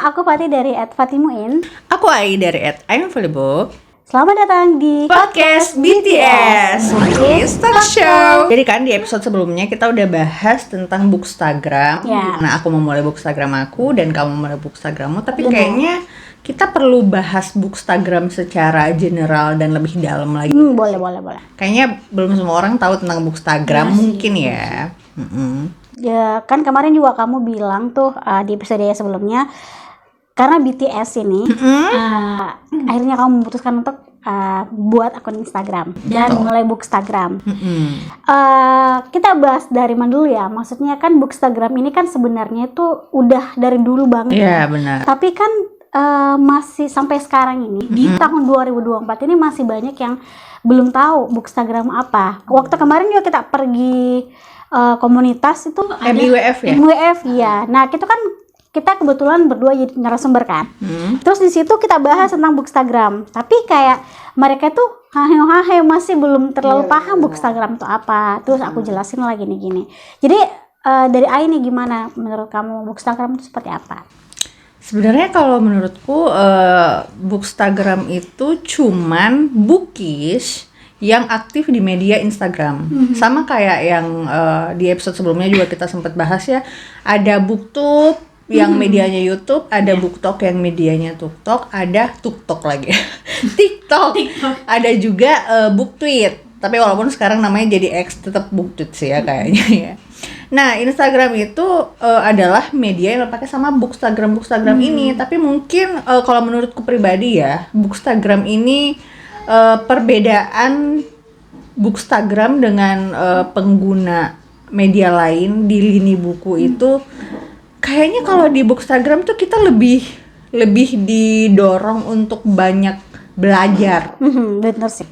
aku Fatih dari @fatimuin. Aku Ai dari @IamAvailable. Selamat datang di Podcast BTS Bookis Talk Show. Jadi kan di episode sebelumnya kita udah bahas tentang Bookstagram. Ya. Nah, aku memulai Bookstagram aku dan kamu memulai Bookstagrammu. Tapi Benar. kayaknya kita perlu bahas Bookstagram secara general dan lebih dalam lagi. Boleh. Kayaknya belum semua orang tahu tentang Bookstagram mungkin ya. Ya, kan kemarin juga kamu bilang tuh di episode sebelumnya, karena BTS ini akhirnya kamu memutuskan untuk buat akun Instagram dan mulai Bookstagram. Kita bahas dari mana dulu ya? Maksudnya kan Bookstagram ini kan sebenarnya itu udah dari dulu banget. Iya, benar. Tapi kan masih sampai sekarang ini di tahun 2024 ini masih banyak yang belum tahu Bookstagram apa. Waktu kemarin juga kita pergi komunitas itu MIWF ya? MIWF ya. Nah, kita kebetulan berdua jadi narasumber kan. Terus di situ kita bahas tentang Bookstagram. Tapi kayak mereka tuh hahe masih belum terlalu paham Bookstagram itu apa. Terus aku jelasin lagi gini. Jadi dari Ai nih, gimana menurut kamu Bookstagram itu seperti apa? Sebenarnya kalau menurutku Bookstagram itu cuman Bookish yang aktif di media Instagram. Sama kayak yang di episode sebelumnya juga kita sempat bahas ya. Ada BookTube yang medianya YouTube, ada BookTok yang medianya TikTok, ada TikTok lagi. TikTok. Ada juga BookTweet. Tapi walaupun sekarang namanya jadi X, tetap BookTweet sih ya kayaknya ya. Nah, Instagram itu adalah media yang dipakai sama Bookstagram ini. Tapi mungkin kalau menurutku pribadi ya, Bookstagram ini perbedaan Bookstagram dengan pengguna media lain di lini buku itu, kayaknya kalau di Bookstagram tuh kita lebih didorong untuk banyak belajar. Bener sih.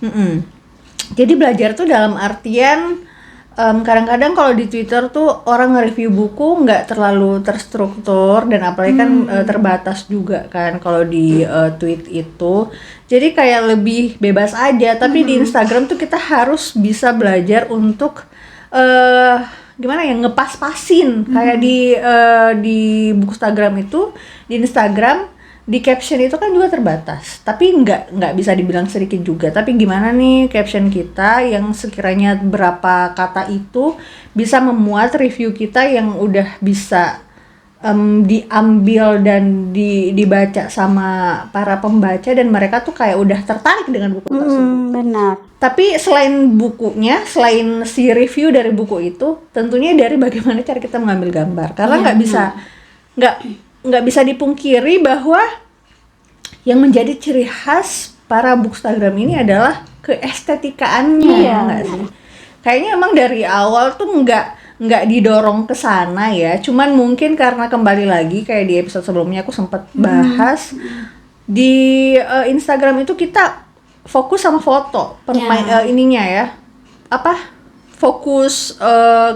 Jadi belajar tuh dalam artian kadang-kadang kalau di Twitter tuh orang nge-review buku nggak terlalu terstruktur dan apalagi kan terbatas juga kan kalau di tweet itu. Jadi kayak lebih bebas aja. Tapi di Instagram tuh kita harus bisa belajar untuk gimana ya, ngepas-pasin. Kayak di Bookstagram itu, di Instagram di caption itu kan juga terbatas, tapi nggak bisa dibilang sedikit juga. Tapi gimana nih caption kita yang sekiranya berapa kata itu bisa memuat review kita yang udah bisa diambil dan dibaca sama para pembaca dan mereka tuh kayak udah tertarik dengan buku tersebut. Benar. Tapi selain bukunya, selain si review dari buku itu, tentunya dari bagaimana cara kita mengambil gambar. Karena nggak bisa dipungkiri bahwa yang menjadi ciri khas para Bookstagram ini adalah keestetikaannya, ya nggak sih? Kayaknya emang dari awal tuh nggak didorong ke sana ya. Cuman mungkin karena kembali lagi kayak di episode sebelumnya aku sempat bahas di Instagram itu kita fokus sama foto, ininya ya. Fokus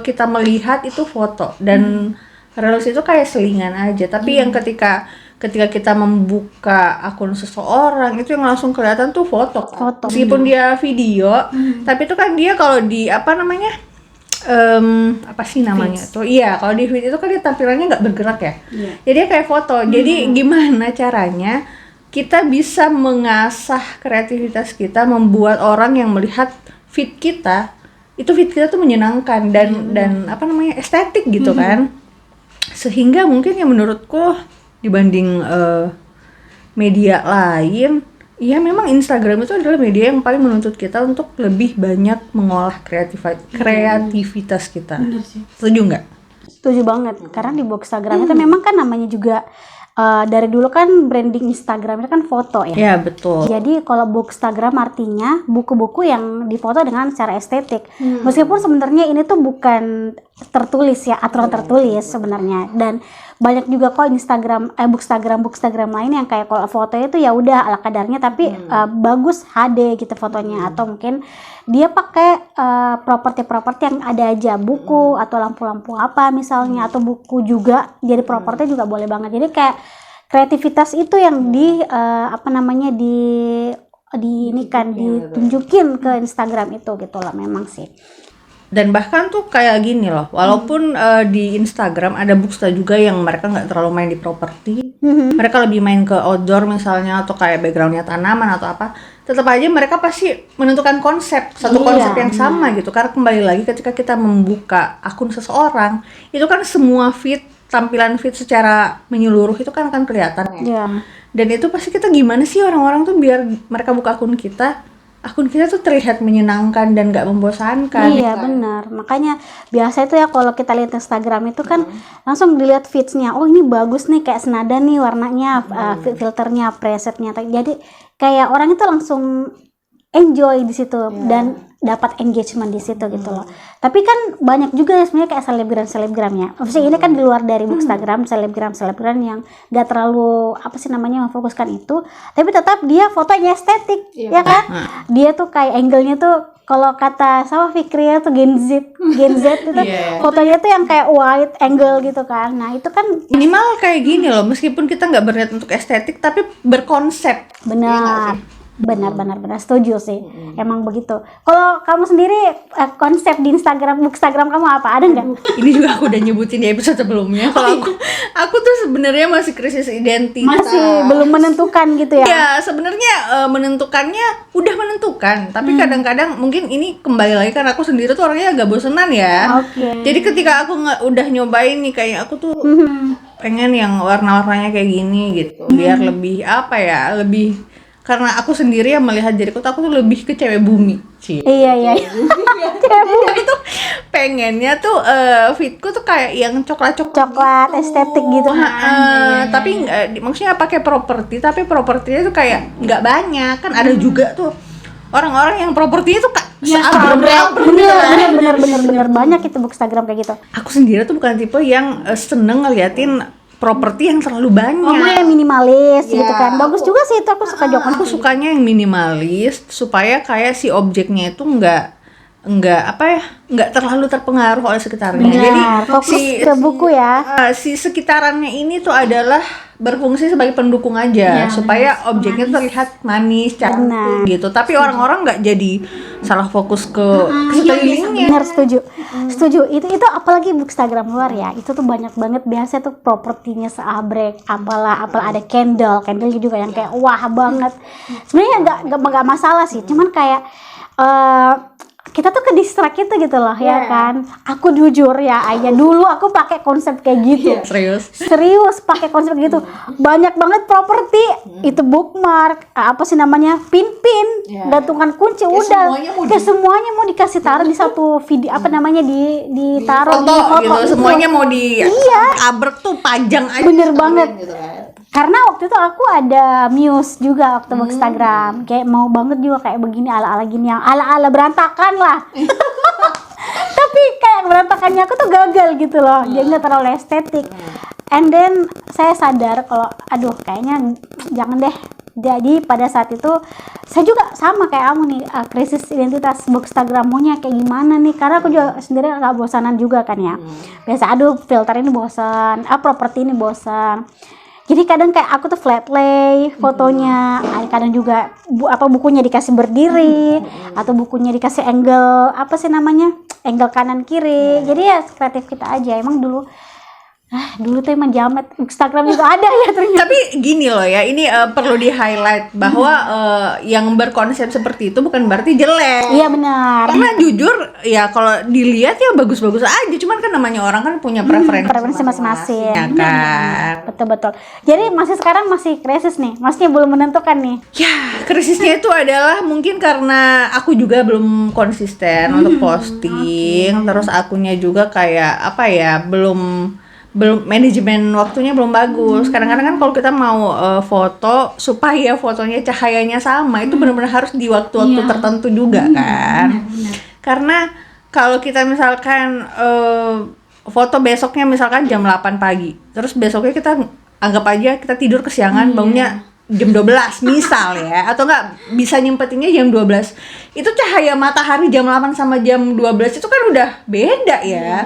kita melihat itu foto dan Reels itu kayak selingan aja. Tapi yang ketika kita membuka akun seseorang itu yang langsung kelihatan tuh foto. Meskipun dia video, tapi itu kan dia kalau di apa sih namanya tuh? Iya, kalau di feed itu kan dia tampilannya nggak bergerak ya. Jadi kayak foto. Jadi gimana caranya kita bisa mengasah kreativitas kita, membuat orang yang melihat feed kita tuh menyenangkan dan estetik gitu kan. Sehingga mungkin ya menurutku dibanding media lain, ya memang Instagram itu adalah media yang paling menuntut kita untuk lebih banyak mengolah kreativitas kita. Benar sih. Setuju nggak? Setuju banget. Karena di Bookstagram itu memang kan namanya juga dari dulu kan branding Instagram itu kan foto ya. Ya, betul. Jadi kalau Bookstagram artinya buku-buku yang difoto dengan secara estetik. Meskipun sebenarnya ini tuh bukan tertulis ya, aturan tertulis sebenarnya. Dan banyak juga kok Bookstagram lain yang kayak kalau fotonya itu ya udah ala kadarnya tapi bagus HD gitu fotonya, atau mungkin dia pakai properti yang ada aja, buku atau lampu-lampu apa misalnya, atau buku juga jadi properti juga boleh banget. Jadi kayak kreativitas itu yang ditunjukin ke Instagram itu gitu lah memang sih. Dan bahkan tuh kayak gini loh, walaupun di Instagram ada booksta juga yang mereka nggak terlalu main di properti, mereka lebih main ke outdoor misalnya, atau kayak backgroundnya tanaman atau apa, tetap aja mereka pasti menentukan konsep, satu konsep yang sama gitu. Karena kembali lagi ketika kita membuka akun seseorang, itu kan semua tampilan feed secara menyeluruh itu kan akan kelihatan ya. Dan itu pasti kita gimana sih orang-orang tuh biar mereka buka akun kita tuh terlihat menyenangkan dan gak membosankan. Iya benar, makanya biasa itu ya kalau kita lihat Instagram itu kan langsung dilihat feeds-nya, oh ini bagus nih, kayak senada nih warnanya, filternya, presetnya, jadi kayak orang itu langsung enjoy di situ dan dapat engagement di situ gitu loh. Tapi kan banyak juga ya sebenarnya kayak selebgram ya. Maksudnya ini kan di luar dari Bookstagram, selebgram yang gak terlalu memfokuskan itu, tapi tetap dia fotonya estetik, ya kan? Dia tuh kayak angle-nya tuh kalau kata sama Fikri tuh Gen Z itu fotonya tuh yang kayak wide angle gitu kan. Nah itu kan minimal kayak gini loh, meskipun kita nggak berniat untuk estetik tapi berkonsep. Benar. Benar setuju sih. Emang begitu. Kalau kamu sendiri konsep di Bookstagram kamu apa? Ada nggak? Ini juga aku udah nyebutin di episode sebelumnya. Kalau aku tuh sebenarnya masih krisis identitas. Masih belum menentukan gitu ya? Ya sebenarnya menentukannya udah menentukan, tapi kadang-kadang mungkin ini kembali lagi karena aku sendiri tuh orangnya agak bosenan ya. Jadi ketika aku udah nyobain nih, kayak aku tuh pengen yang warna-warnanya kayak gini gitu, biar lebih lebih, karena aku sendiri yang melihat diriku tuh aku tuh lebih ke cewek bumi sih. Iya. Tapi tuh pengennya tuh fitku tuh kayak yang coklat estetik gitu. Tapi maksudnya pakai properti, tapi propertinya tuh kayak nggak banyak kan. Ada juga tuh orang-orang yang propertinya tuh bener banyak itu Bookstagram kayak gitu. Aku sendiri tuh bukan tipe yang seneng ngeliatin properti yang terlalu banyak. Oh, yang minimalis gitu kan. Bagus juga sih itu, aku suka juga. Aku sukanya yang minimalis supaya kayak si objeknya itu nggak terlalu terpengaruh oleh sekitarnya. Jadi fokus ke buku ya. Si sekitarannya ini tuh adalah berfungsi sebagai pendukung aja, supaya objeknya terlihat manis, cantik gitu. Tapi orang-orang nggak jadi salah fokus ke sekelilingnya. Benar, setuju. Itu apalagi Bookstagram luar ya, itu tuh banyak banget biasa tuh propertinya seabrek, apalah ada candle juga yang kayak wah banget. Sebenarnya nggak masalah sih, cuman kayak kita tuh ke distract itu gitu loh, ya kan. Aku jujur ya Ayah, dulu aku pakai konsep kayak gitu. Serius pakai konsep gitu. Banyak banget properti, itu bookmark, pin, gantungan kunci, udah semuanya mau dikasih taruh di satu video, ditaruh di foto gitu. Semuanya mau abrek tuh pajang aja. Bener banget gitu kan. Karena waktu itu aku ada muse juga waktu Bookstagram, kayak mau banget juga kayak begini, ala-ala gini, yang ala-ala berantakan lah. Tapi kayak berantakannya aku tuh gagal gitu loh, jadi nggak terlalu estetik. And then saya sadar kalau kayaknya jangan deh. Jadi pada saat itu saya juga sama kayak kamu nih, krisis identitas Bookstagram maunya kayak gimana nih, karena aku juga sendiri agak bosanan juga kan ya. Biasa filter ini bosan, properti ini bosan. Jadi kadang kayak aku tuh flat lay fotonya, kadang juga bukunya dikasih berdiri, atau bukunya dikasih angle angle kanan kiri. Jadi ya kreatif kita aja. Emang dulu tuh emang jamet. Instagram juga ada ya ternyata. Tapi gini loh ya, ini perlu di highlight bahwa yang berkonsep seperti itu bukan berarti jelek. Iya benar. Karena jujur ya kalau dilihat ya bagus-bagus aja, cuman kan namanya orang kan punya preferensi masing-masing. Ya kan. Betul. Jadi sekarang masih krisis nih, maksudnya belum menentukan nih. Ya, krisisnya itu adalah mungkin karena aku juga belum konsisten untuk posting, terus akunnya juga kayak belum manajemen waktunya belum bagus. Kadang-kadang kan kalau kita mau foto supaya fotonya cahayanya sama, itu benar-benar harus di waktu-waktu tertentu juga kan. Karena kalau kita misalkan foto besoknya misalkan jam 8 pagi, terus besoknya kita anggap aja kita tidur kesiangan, bangunnya jam 12 misal ya, atau enggak bisa nyempetinnya jam 12. Itu cahaya matahari jam 8 sama jam 12 itu kan udah beda ya.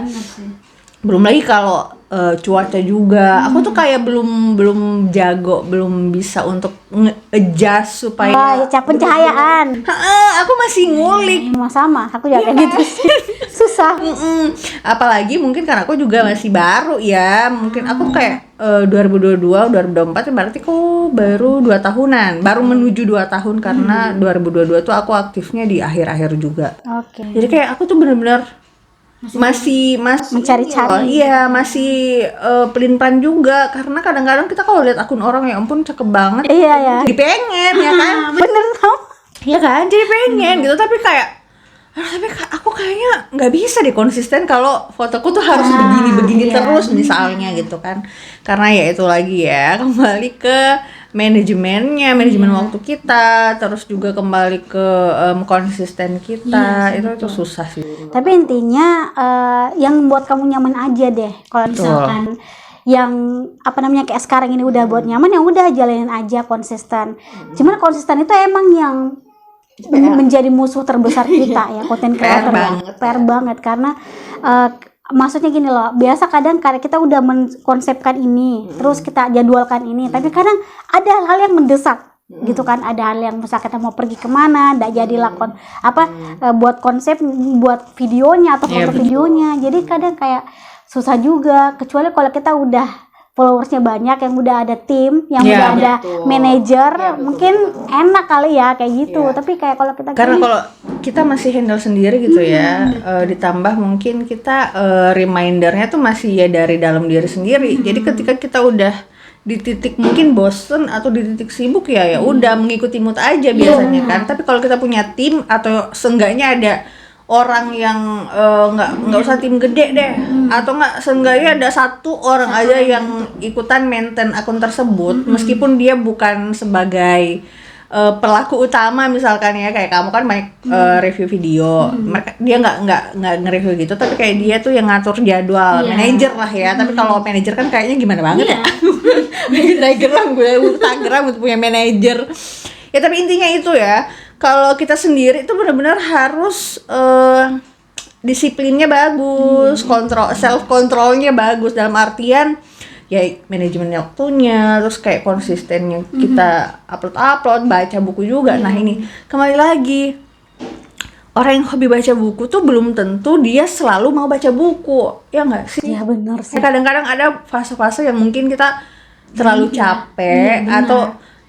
belum lagi kalau cuaca juga, aku tuh kayak belum jago, belum bisa untuk nge-adjust supaya pencahayaan. Aku masih ngulik. Sama, aku juga kayak gitu sih. Susah. Apalagi mungkin karena aku juga masih baru ya, mungkin aku kayak 2022 2024 berarti aku baru 2 tahunan, baru menuju 2 tahun karena 2022 tuh aku aktifnya di akhir-akhir juga. Oke. Jadi kayak aku tuh bener-bener masih mencari-cari. iya, masih pelin-pelan juga, karena kadang-kadang kita kalau lihat akun orang, ya ampun cakep banget, Iya ya. jadi pengen ya kan, Bener tau. ya kan, jadi pengen gitu, tapi kayak aku kayaknya nggak bisa deh konsisten kalau fotoku tuh harus begini-begini terus misalnya gitu kan, karena ya itu lagi ya, kembali ke manajemen waktu kita, terus juga kembali ke konsisten kita, itu susah sih. Tapi intinya yang membuat kamu nyaman aja deh. Kalau misalkan yang kayak sekarang ini udah buat nyaman, ya udah jalanin aja konsisten. Cuman konsisten itu emang yang menjadi musuh terbesar kita ya, konten creator ya. PR banget karena maksudnya gini loh, biasa kadang karena kita udah mengkonsepkan ini, terus kita jadwalkan ini, tapi kadang ada hal-hal yang mendesak gitu kan, ada hal yang misal kita mau pergi kemana, nggak jadi lakon buat konsep, buat videonya atau foto videonya, jadi kadang kayak susah juga, kecuali kalau kita udah followersnya banyak, yang udah ada tim, yang udah ada manajer, mungkin enak kali ya kayak gitu. Tapi kayak kalau kita karena kalau kita masih handle sendiri gitu ya, ditambah mungkin kita remindernya tuh masih ya dari dalam diri sendiri. Jadi ketika kita udah di titik mungkin bosen atau di titik sibuk, ya udah mengikuti mood aja biasanya kan. Tapi kalau kita punya tim atau seenggaknya ada orang yang nggak usah tim gede deh, atau nggak seenggaknya ada satu orang aja yang ikutan maintain akun tersebut, meskipun dia bukan sebagai pelaku utama misalkan ya, kayak kamu kan banyak review video, dia nggak nge-review gitu, tapi kayak dia tuh yang ngatur jadwal, manajer lah ya. Tapi kalau manajer kan kayaknya gimana banget ya, Instagram untuk punya manajer ya. Tapi intinya itu ya, kalau kita sendiri itu benar-benar harus disiplinnya bagus, self controlnya bagus, dalam artian ya manajemen waktunya, terus kayak konsistennya kita upload, baca buku juga. Nah ini kembali lagi, orang yang hobi baca buku tuh belum tentu dia selalu mau baca buku, ya nggak sih? Iya benar sih. Kadang-kadang ada fase-fase yang mungkin kita terlalu capek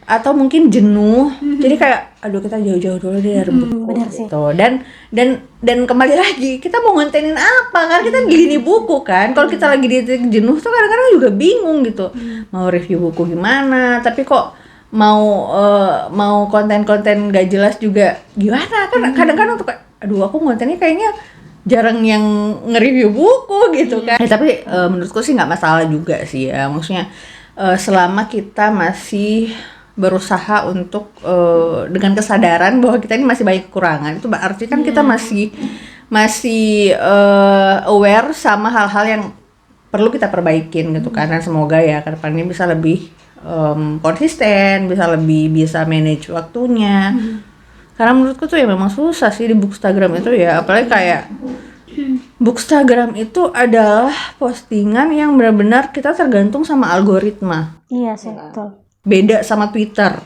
atau mungkin jenuh, jadi kayak aduh kita jauh-jauh dulu deh dari buku gitu. Dan kembali lagi, kita mau ngontenin apa kan, kita di lini buku kan. Kalau kita lagi di titik jenuh tuh kadang-kadang juga bingung gitu, mau review buku gimana, tapi kok mau konten-konten gak jelas juga gimana kan. Kadang-kadang tuh aduh aku ngontennya kayaknya jarang yang nge-review buku gitu kan. Tapi menurutku sih nggak masalah juga sih ya, maksudnya selama kita masih berusaha untuk dengan kesadaran bahwa kita ini masih banyak kekurangan, itu berarti kan kita masih aware sama hal-hal yang perlu kita perbaikin gitu kan. Dan semoga ya ke depannya bisa lebih konsisten, bisa manage waktunya. Karena menurutku tuh ya memang susah sih di Bookstagram itu ya, apalagi kayak Bookstagram itu adalah postingan yang benar-benar kita tergantung sama algoritma. Iya sih, betul. Beda sama Twitter,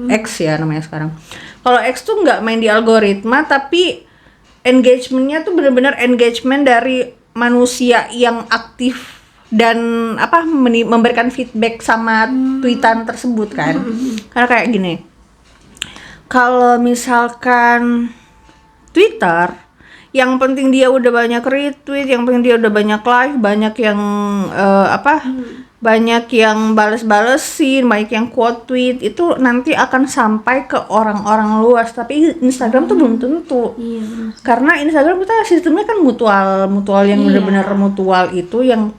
X ya namanya sekarang. Kalau X tuh nggak main di algoritma, tapi engagementnya tuh benar-benar engagement dari manusia yang aktif dan memberikan feedback sama tweetan tersebut kan. Karena kayak gini, kalau misalkan Twitter, yang penting dia udah banyak retweet, yang penting dia udah banyak like, banyak yang banyak yang bales-balesin, banyak yang quote tweet, itu nanti akan sampai ke orang-orang luas. Tapi Instagram tuh belum tentu. Karena Instagram kita sistemnya kan mutual yang benar-benar mutual, itu yang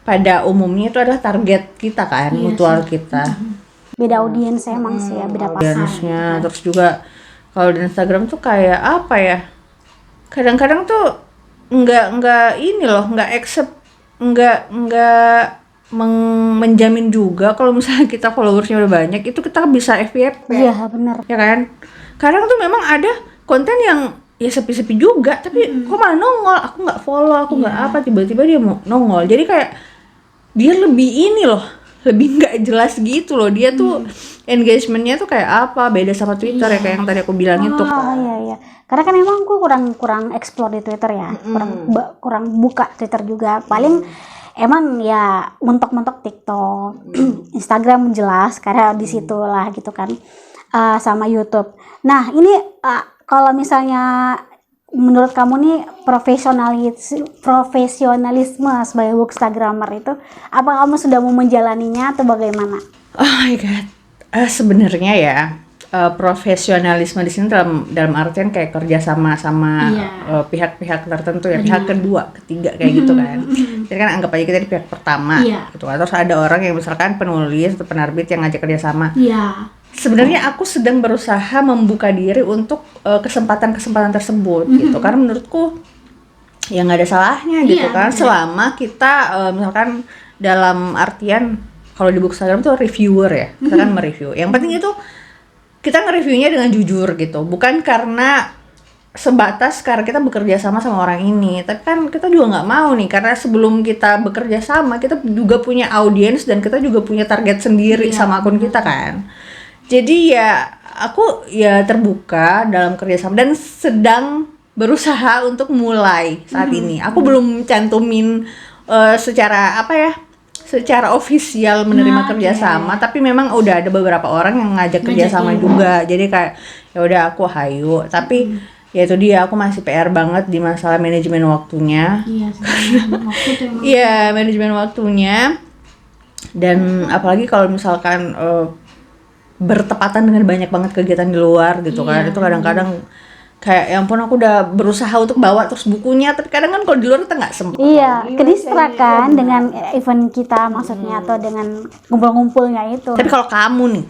pada umumnya itu adalah target kita kan, mutual kita. Beda audiens emang sih ya, beda pasar. Terus juga kalau di Instagram tuh kayak apa ya? Kadang-kadang tuh nggak menjamin juga kalau misalnya kita followersnya udah banyak itu kita bisa FYP. Iya benar. Ya kan? Kadang tuh memang ada konten yang ya sepi-sepi juga, tapi kok malah nongol, aku nggak follow, aku nggak apa, tiba-tiba dia mau nongol. Jadi kayak dia lebih ini loh, lebih nggak jelas gitu loh, dia tuh engagementnya tuh kayak apa, beda sama Twitter ya, kayak yang tadi aku bilang itu. Iya. Karena kan emang gue kurang explore di Twitter ya, kurang buka Twitter juga. Paling emang ya mentok-mentok TikTok, Instagram jelas karena di situ lah gitu kan, sama YouTube. Nah ini kalau misalnya menurut kamu nih profesionalisme sebagai bookstagrammer itu, apa kamu sudah mau menjalaninya atau bagaimana? Oh my god, sebenarnya ya profesionalisme di sini dalam artian kayak kerja sama pihak-pihak tertentu ya, pihak kedua, ketiga kayak gitu kan. Jadi kan anggap aja kita di pihak pertama gitu kan. Terus ada orang yang misalkan penulis atau penerbit yang ngajak kerja sama. Sebenarnya aku sedang berusaha membuka diri untuk kesempatan-kesempatan tersebut gitu, karena menurutku ya nggak ada salahnya gitu kan, selama kita misalkan dalam artian kalau di Bookstagram tuh reviewer ya, kita kan mereview. Yang penting itu kita nge-reviewnya dengan jujur gitu, bukan karena sebatas karena kita bekerja sama orang ini, tapi kan kita juga nggak mau nih, karena sebelum kita bekerja sama kita juga punya audiens dan kita juga punya target sendiri sama akun kita kan. Jadi ya aku ya terbuka dalam kerjasama dan sedang berusaha untuk mulai saat ini. Aku belum cantumin secara secara ofisial menerima kerjasama, tapi memang udah ada beberapa orang yang ngajak kerjasama juga. Jadi kayak ya udah aku hayu, tapi ya itu dia, aku masih PR banget di masalah manajemen waktunya. Iya, manajemen waktunya. Dan apalagi kalau misalkan bertepatan dengan banyak banget kegiatan di luar gitu kan, itu kadang-kadang kayak ya ampun, aku udah berusaha untuk bawa terus bukunya, tapi kadang kan kalau di luar kita nggak sempet. Kedistrak kan dengan event kita maksudnya, atau dengan ngumpul-ngumpulnya itu. Tapi kalau kamu nih,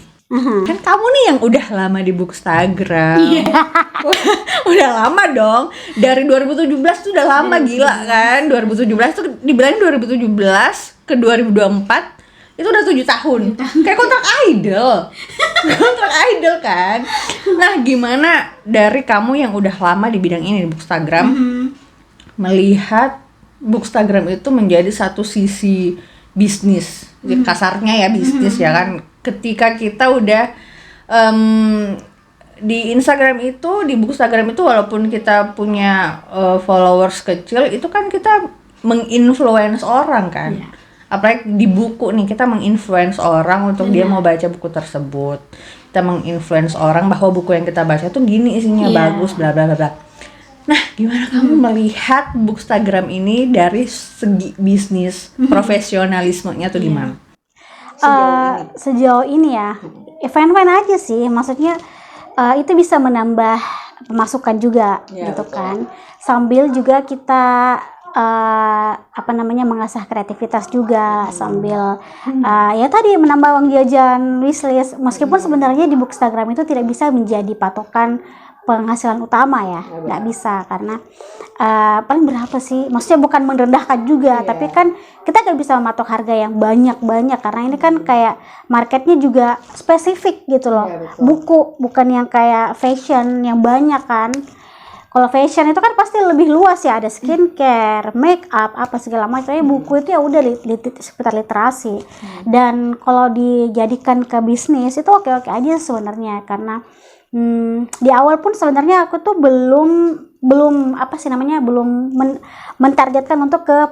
kan kamu nih yang udah lama di Bookstagram. Udah lama dong, dari 2017 tuh udah lama, gila kan. 2017 tuh dibilangin 2017 ke 2024 itu udah 7 tahun. Kayak kontrak idol. Kontrak idol kan. Nah, gimana dari kamu yang udah lama di bidang ini di Bookstagram, melihat Bookstagram itu menjadi satu sisi bisnis, kasarnya ya bisnis ya kan. Ketika kita udah di Instagram itu, di Bookstagram itu, walaupun kita punya followers kecil, itu kan kita menginfluence orang kan. Apalagi di buku nih, kita menginfluence orang untuk dia mau baca buku tersebut. Kita menginfluence orang bahwa buku yang kita baca tuh gini isinya, bagus, bla bla bla. Nah, gimana kamu melihat Bookstagram ini dari segi bisnis, profesionalismenya tuh gimana? Sejauh ini ya, fine-fine aja sih. Maksudnya itu bisa menambah pemasukan juga gitu kan. Sambil juga kita mengasah kreativitas juga, sambil ya tadi menambah uang jajan, wishlist. Meskipun sebenarnya di Bookstagram itu tidak bisa menjadi patokan penghasilan utama ya, nggak bisa, karena paling berapa sih, maksudnya bukan merendahkan juga, tapi kan kita nggak bisa mematok harga yang banyak karena ini kan kayak marketnya juga spesifik gitu loh. Buku bukan yang kayak fashion yang banyak kan. Kalau fashion itu kan pasti lebih luas ya, ada skincare, make up, apa segala macam. Buku itu ya udah seputar literasi. Dan kalau dijadikan ke bisnis itu oke-oke aja sebenarnya, karena di awal pun sebenarnya aku tuh belum mentargetkan untuk ke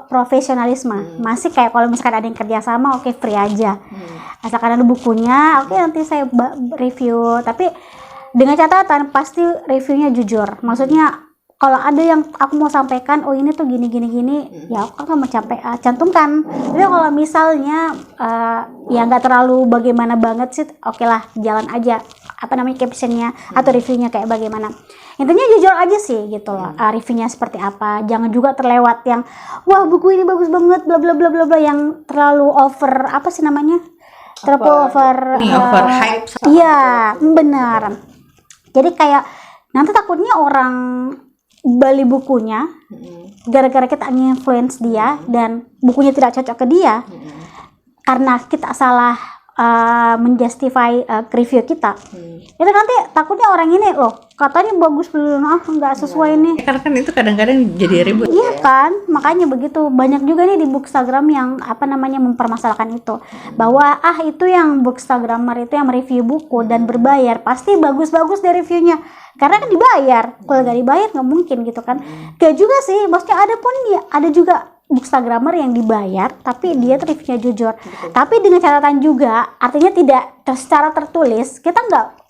profesionalisme. Masih kayak kalau misalkan ada yang kerja sama, oke, free aja. Asalkan ada bukunya, oke, nanti saya review. Tapi dengan catatan pasti reviewnya jujur. Maksudnya kalau ada yang aku mau sampaikan, oh ini tuh gini, ya aku akan cantumkan. Tapi kalau misalnya ya nggak terlalu bagaimana banget sih, oke lah, jalan aja captionnya atau reviewnya kayak bagaimana. Intinya jujur aja sih gitu loh, reviewnya seperti apa. Jangan juga terlewat yang wah buku ini bagus banget bla bla bla bla bla, yang terlalu over over hype. Iya, benar. Jadi kayak nanti takutnya orang beli bukunya gara-gara kita nge-influence dia dan bukunya tidak cocok ke dia, karena kita salah menjustify review kita. Itu nanti takutnya orang ini loh katanya bagus belum, nggak sesuai nih. Karena kan itu kadang-kadang jadi ribut. Iya kan, makanya begitu. Banyak juga nih di Bookstagram yang mempermasalahkan itu, bahwa itu yang Bookstagrammer itu yang mereview buku dan berbayar pasti bagus-bagus deh reviewnya karena kan dibayar. Kalau nggak dibayar nggak mungkin gitu kan. Gak juga sih, maksudnya ada juga Bookstagrammer yang dibayar tapi dia reviewnya jujur. Tapi dengan catatan juga, artinya tidak secara tertulis kita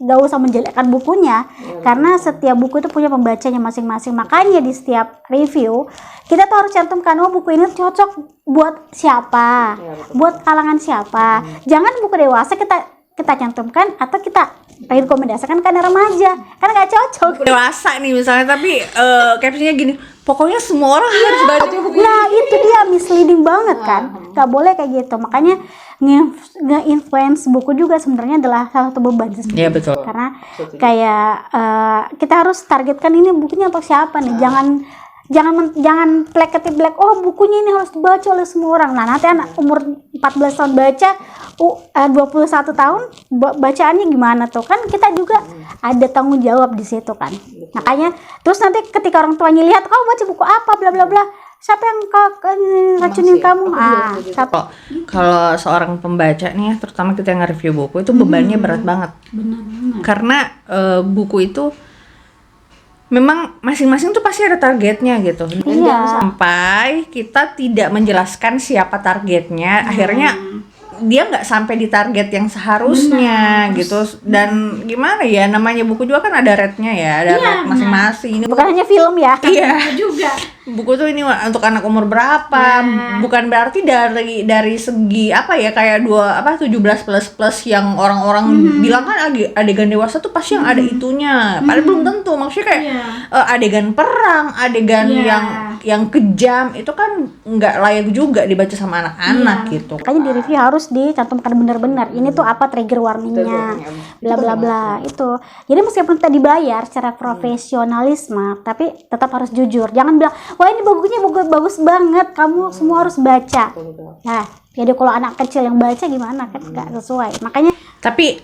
nggak usah menjelekkan bukunya, karena setiap buku itu punya pembacanya masing-masing. Makanya di setiap review kita tuh harus cantumkan, buku ini cocok buat siapa, buat kalangan siapa. Jangan buku dewasa kita cantumkan atau kita rekomendasikan karena remaja, kan nggak cocok. Dewasa nih misalnya, tapi captionnya gini, pokoknya semua orang harus baca buku. Nah itu dia misleading banget kan, nggak boleh kayak gitu. Makanya nge-influence buku juga sebenarnya adalah salah satu beban sih. Iya betul. Karena kayak kita harus targetkan ini bukunya untuk siapa nih. Jangan black, bukunya ini harus dibaca oleh semua orang. Nah nanti anak umur 14 tahun baca, 21 tahun bacaannya gimana tuh, kan kita juga ada tanggung jawab di situ kan. Makanya terus nanti ketika orang tuanya lihat, baca buku apa bla bla bla, siapa yang racunin kamu? Kalau seorang pembaca nih ya, terutama kita yang nge-review buku itu bebannya berat banget. Benar. Karena buku itu memang masing-masing tuh pasti ada targetnya gitu. Dan Iya. sampai kita tidak menjelaskan siapa targetnya, akhirnya dia nggak sampai di target yang seharusnya gitu. Dan gimana ya, namanya buku juga kan ada rate-nya ya, ada rate masing-masing. Ini Bukan hanya film ya. iya. Juga. Buku tuh ini untuk anak umur berapa? Bukan berarti dari segi kayak 17 plus yang orang-orang bilang kan adegan dewasa tuh pasti yang ada itunya. Padahal belum tentu. Maksudnya kayak adegan perang, adegan yang kejam itu kan nggak layak juga dibaca sama anak-anak gitu. Makanya di review harus dicantumkan benar-benar ini tuh apa trigger warningnya, bla bla bla itu. Jadi meskipun kita dibayar secara profesionalisme, tapi tetap harus jujur. Jangan bilang, wah ini bukunya bagus banget, kamu semua harus baca. Nah, jadi kalau anak kecil yang baca gimana, kan nggak sesuai. Makanya Tapi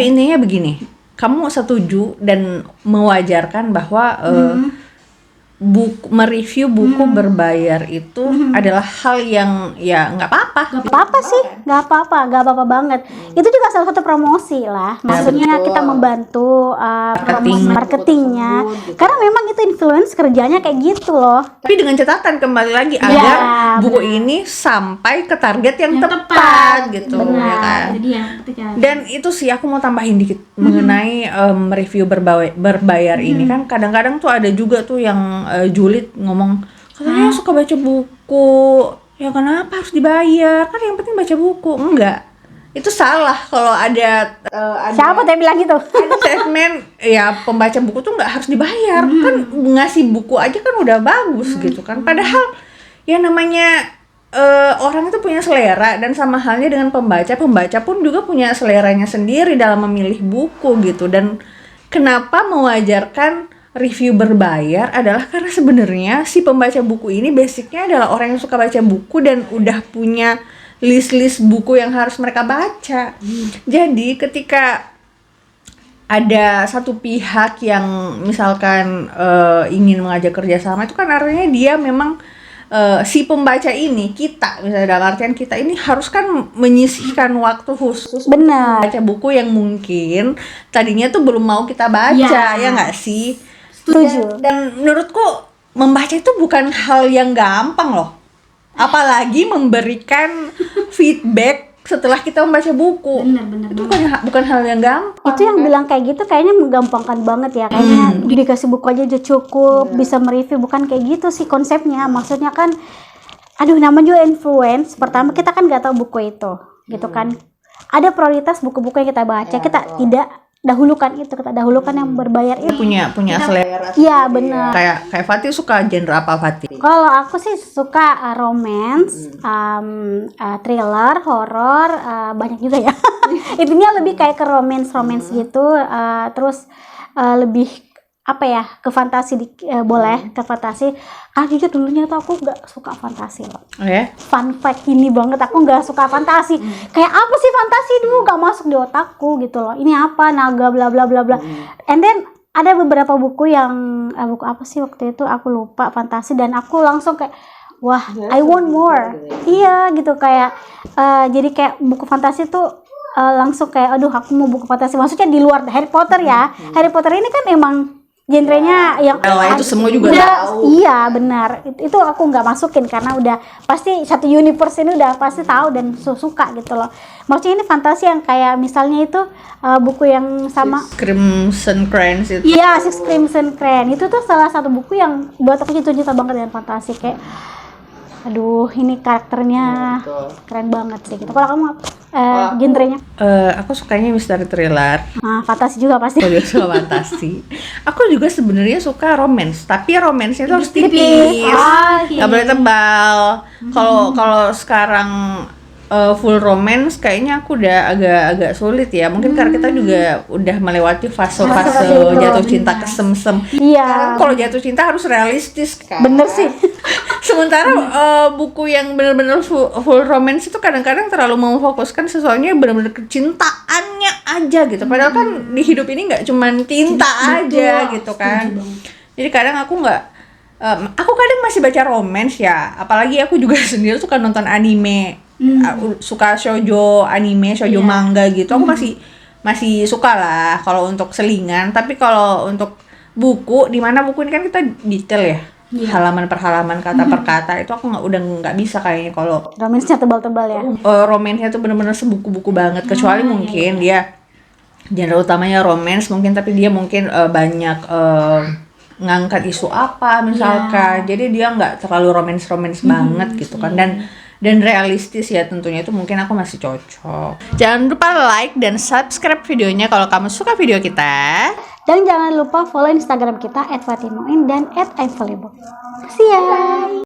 intinya begini, kamu setuju dan mewajarkan bahwa mereview buku berbayar itu adalah hal yang ya nggak apa-apa. nggak apa-apa banget. Itu juga salah satu promosi lah. Maksudnya kita membantu marketingnya. Karena memang itu influence kerjanya kayak gitu loh. Tapi dengan catatan kembali lagi agar buku ini sampai ke target yang tepat gitu, ya kan. Dan itu sih aku mau tambahin dikit mengenai review berbayar ini kan kadang-kadang tuh ada juga tuh yang julid ngomong katanya suka baca buku, ya kenapa harus dibayar, kan yang penting baca buku. Enggak, itu salah. Kalau ada Siapa yang bilang gitu? ada statement ya pembaca buku tuh nggak harus dibayar, kan ngasih buku aja kan udah bagus gitu kan. Padahal ya namanya orang itu punya selera, dan sama halnya dengan pembaca pun juga punya seleranya sendiri dalam memilih buku gitu. Dan kenapa mewajarkan review berbayar adalah karena sebenarnya si pembaca buku ini basicnya adalah orang yang suka baca buku dan udah punya list buku yang harus mereka baca. Jadi ketika ada satu pihak yang misalkan ingin mengajak kerjasama, itu kan artinya dia memang si pembaca ini, kita misalnya dalam artian kita ini harus kan menyisihkan waktu khusus Benar. baca buku yang mungkin tadinya tuh belum mau kita baca, ya nggak sih? Setuju. Dan menurutku membaca itu bukan hal yang gampang loh, apalagi memberikan feedback setelah kita membaca buku. Benar. Itu bukan hal yang gampang. Itu yang bilang kayak gitu kayaknya menggampangkan banget ya. Kayaknya dikasih buku aja udah cukup, bisa mereview. Bukan kayak gitu sih konsepnya. Maksudnya kan, namanya juga influence. Pertama kita kan nggak tahu buku itu, gitu kan. Ada prioritas buku-buku yang kita baca. Kita tidak dahulukan itu, kita dahulukan yang berbayar itu. punya selera. Iya benar. Kayak Fatih suka genre apa, Fatih? Kalau aku sih suka romance, thriller, horor, banyak juga ya. Intinya lebih kayak ke romance gitu, terus lebih apa ya, ke fantasi boleh ke fantasi. Karena jujur dulunya tuh aku nggak suka fantasi loh. Oh ya? Fun fact ini banget, aku nggak suka fantasi. Kayak apa sih fantasi dulu, nggak masuk di otakku gitu loh. Ini apa, naga bla bla bla bla. And then ada beberapa buku yang buku apa sih waktu itu aku lupa, fantasi, dan aku langsung kayak wah, I want more. Iya gitu, kayak jadi kayak buku fantasi tuh langsung kayak aduh aku mau buku fantasi. Maksudnya di luar Harry Potter ya. Harry Potter ini kan emang genrenya yang itu semua juga tahu. Iya benar, itu aku nggak masukin karena udah pasti satu universe ini udah pasti tahu dan suka gitu loh. Maksudnya ini fantasi yang kayak misalnya itu buku yang sama Crimson Crayons itu. Iya, Six Crimson Crayon itu tuh salah satu buku yang buat aku cinta banget dengan fantasi. Kayak aduh ini karakternya keren banget sih gitu. Kalau kamu genrenya? Aku sukanya misteri thriller. Fantasi juga pasti. Aku juga suka fantasi. Aku juga sebenarnya suka romance, tapi romance-nya tuh harus tipis, nggak boleh tebal. Kalau sekarang full romance kayaknya aku udah agak sulit ya. Mungkin karena kita juga udah melewati fase-fase jatuh cinta kesemsem. Iya. Kalau jatuh cinta harus realistis kan. Bener sih. Sementara buku yang benar-benar full romance itu kadang-kadang terlalu memfokuskan sesuatunya benar-benar kecintaannya aja gitu. Padahal kan di hidup ini nggak cuman cinta aja gitu kan. Jadi kadang aku kadang masih baca romance ya. Apalagi aku juga sendiri suka nonton anime. Suka shoujo anime, shoujo manga gitu. Aku masih suka lah kalau untuk selingan. Tapi kalau untuk buku, di mana buku ini kan kita detail ya. Halaman per halaman, kata per kata, itu aku udah nggak bisa kayaknya kalau Romance-nya tebal-tebal ya. Romance-nya tuh bener-bener sebuku-buku banget. Kecuali mungkin dia genre utamanya romance mungkin, tapi dia mungkin banyak ngangkat isu apa misalkan. Jadi dia nggak terlalu romance banget gitu kan. Dan realistis ya tentunya, itu mungkin aku masih cocok. Jangan lupa like dan subscribe videonya kalau kamu suka video kita. Dan jangan lupa follow Instagram kita @fatimoin dan @imvaluable. See ya.